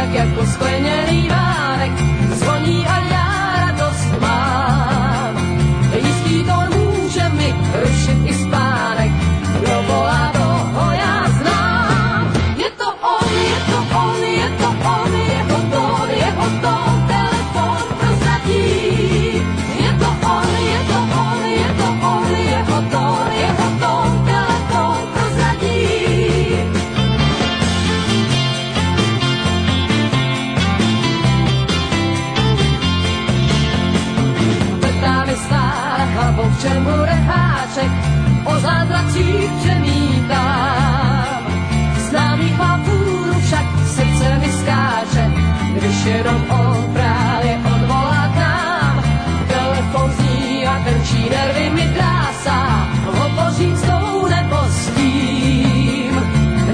tak jako skleněný vánek, zvoní a já radost mám. Jistý tón může mi rušit i spánek, kdo volá, toho já znám. Je to on, je to on, je to on, jeho tón, telefon prozradí. Je to on, je to on, je to on, jeho tón, telefon prozradí. Vrtá mi stále hlavou, v čem bude háček, o zázracích přemítám. Známých papůrů však srdce mi skáče, když jenom on právě odvolá k nám. Telefon zní a trčí, nervy mi drásá, hovořím s tou nebo s tím.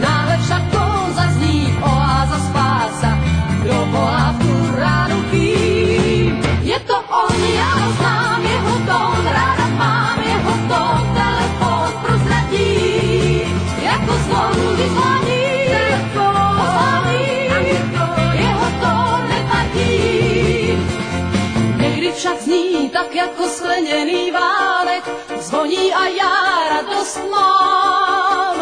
Náhle však tón zazní, oáza spása, kdo volá v tu ránu chým. Je to on, já ho znám, jeho tón, ráda mám, jeho tón, telefon prozradí. Jako zvon vyzvoní, jeho tón nepadí. Někdy však zní tak jako skleněný vánek, zvoní a já radost mám.